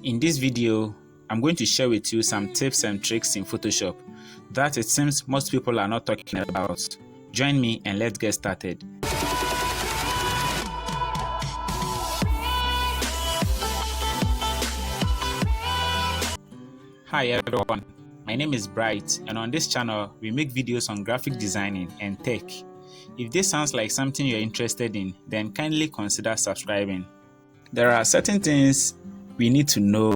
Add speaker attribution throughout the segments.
Speaker 1: In this video, I'm going to share with you some tips and tricks in Photoshop that it seems most people are not talking about. Join me and let's get started. Hi everyone, my name is Bright, and on this channel we make videos on graphic designing and tech. If this sounds like something you're interested in, then kindly consider subscribing. There are certain things we need to know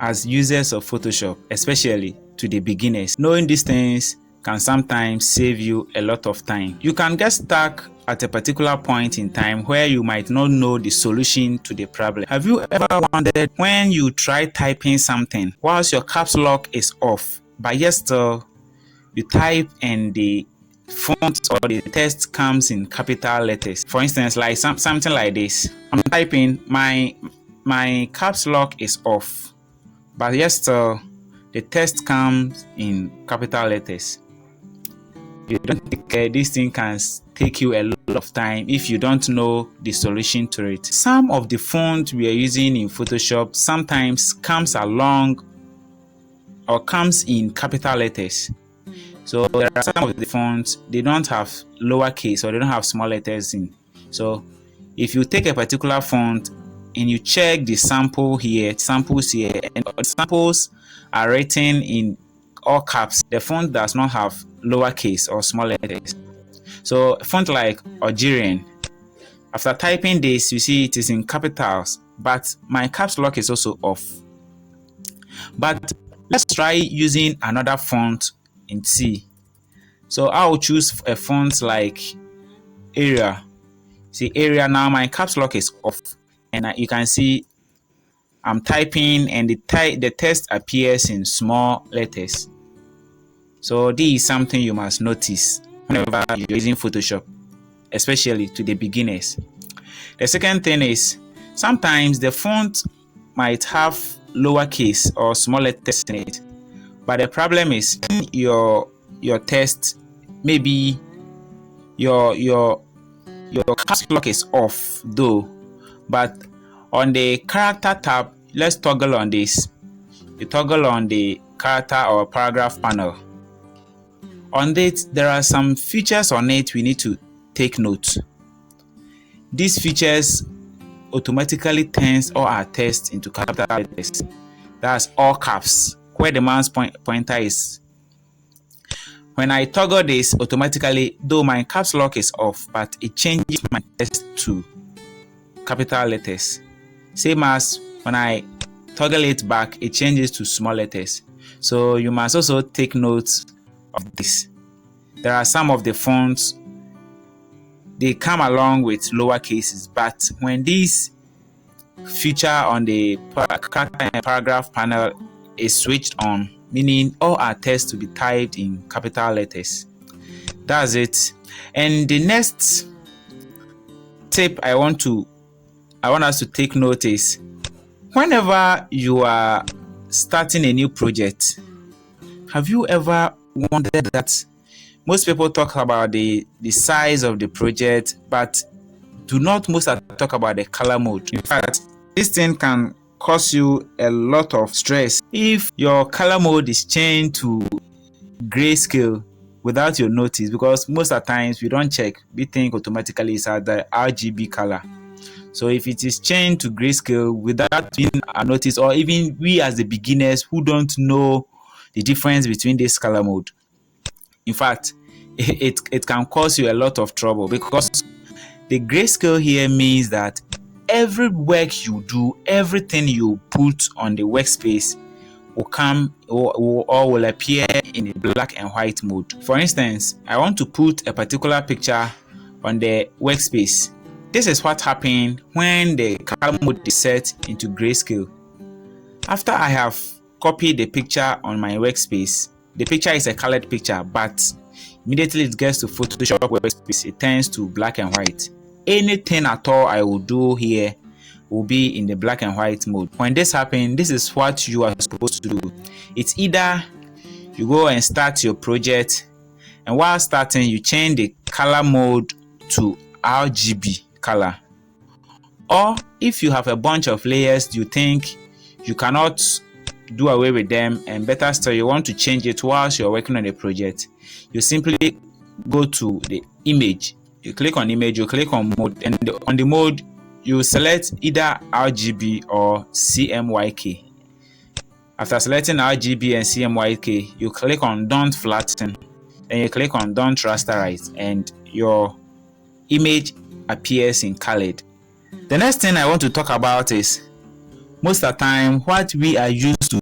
Speaker 1: as users of Photoshop, especially to the beginners. Knowing these things can sometimes save you a lot of time. You can get stuck at a particular point in time where you might not know the solution to the problem. Have you ever wondered when you try typing something whilst your caps lock is off, but yet still you type and the font or the text comes in capital letters? For instance, like something like this. I'm typing, my caps lock is off, but yet still the text comes in capital letters. You don't think this thing can take you a lot of time if you don't know the solution to it. Some of the font we are using in Photoshop sometimes comes along or comes in capital letters. So there are some of the fonts, they don't have lowercase or they don't have small letters in. So if you take a particular font and you check the samples here, and the samples are written in all caps, the font does not have lowercase or small letters. So a font like Algerian, after typing this, you see it is in capitals, but my caps lock is also off. But let's try using another font and see. So I'll choose a font like Arial. See, Arial, now my caps lock is off, and you can see I'm typing and the text appears in small letters. So this is something you must notice whenever you're using Photoshop, especially to the beginners. The second thing is sometimes the font might have lowercase or small letters in it, but the problem is your text, maybe your caps lock is off though, but on the character tab, let's toggle on this. You toggle on the character or paragraph panel. On it, there are some features on it we need to take note. These features automatically turns all our text into capital letters. That's all caps, where the mouse pointer is. When I toggle this automatically, though my caps lock is off, but it changes my text to capital letters. Same as when I toggle it back, it changes to small letters. So you must also take note of this. There are some of the fonts, they come along with lower cases, but when this feature on the character and paragraph panel is switched on, meaning all our text to be typed in capital letters. That's it. And the next tip I want us to take note is whenever you are starting a new project, have you ever wondered that most people talk about the size of the project, but do not most talk about the color mode? In fact, this thing can cause you a lot of stress if your color mode is changed to grayscale without your notice, because most of the times we don't check, we think automatically it's at the RGB color. So if it is changed to grayscale without being a notice, or even we as the beginners who don't know the difference between this color mode, in fact, it can cause you a lot of trouble, because the grayscale here means that every work you do, everything you put on the workspace will come or will appear in a black and white mode. For instance, I want to put a particular picture on the workspace. This is what happened when the color mode is set into grayscale. After I have copied the picture on my workspace, the picture is a colored picture, but immediately it gets to Photoshop workspace, it turns to black and white. Anything at all I will do here will be in the black and white mode. When this happens, this is what you are supposed to do. It's either you go and start your project, and while starting you change the color mode to RGB color, or if you have a bunch of layers, you think you cannot do away with them, and better still, you want to change it whilst you're working on a project, you simply go to the image, you click on image, you click on mode, and on the mode you select either RGB or CMYK. After selecting RGB and CMYK, you click on don't flatten, then you click on don't rasterize, and your image appears in colored. The next thing I want to talk about is, most of the time what we are used to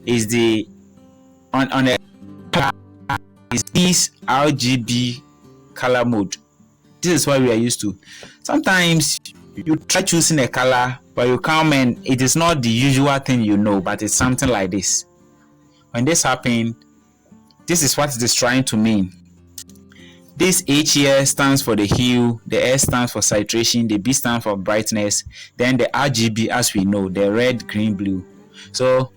Speaker 1: is the on a is this RGB color mode. This is what we are used to. Sometimes you try choosing a color, but you come and it is not the usual thing you know, but it's something like this. When this happens, this is what it is trying to mean. This H here stands for the hue, the S stands for saturation, the B stands for brightness, then the RGB, as we know, the red, green, blue. So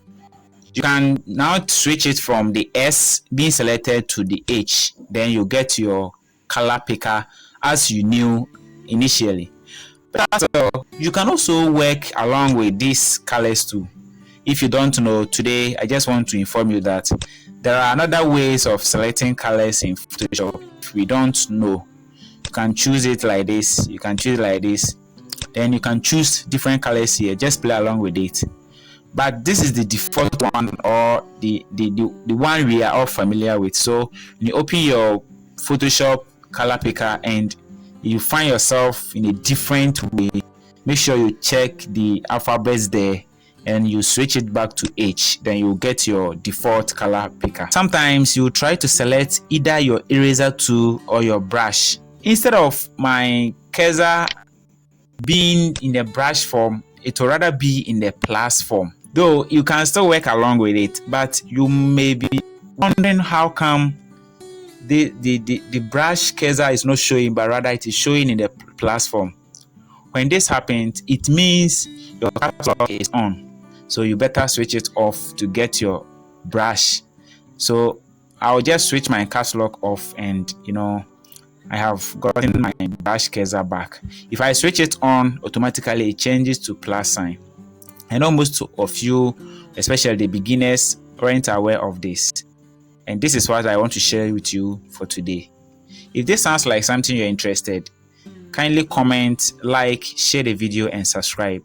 Speaker 1: you can now switch it from the S being selected to the H, then you get your color picker as you knew initially. But you can also work along with these colors too. If you don't know, today I just want to inform you that there are another ways of selecting colors in Photoshop. If we don't know, you can choose it like this, you can choose like this, then you can choose different colors here. Just play along with it. But this is the default one, or the one we are all familiar with. So when you open your Photoshop color picker and you find yourself in a different way, make sure you check the alphabets there and you switch it back to H, then you'll get your default color picker. Sometimes you try to select either your eraser tool or your brush. Instead of my cursor being in the brush form, it will rather be in the plus form. Though you can still work along with it, but you may be wondering how come the brush cursor is not showing, but rather it is showing in the plus form. When this happens, it means your caps lock is on. So you better switch it off to get your brush. So I'll just switch my caps lock off, and I have gotten my brush cursor back. If I switch it on, automatically it changes to plus sign. I know most of you, especially the beginners, aren't aware of this. And this is what I want to share with you for today. If this sounds like something you're interested, kindly comment, like, share the video and subscribe.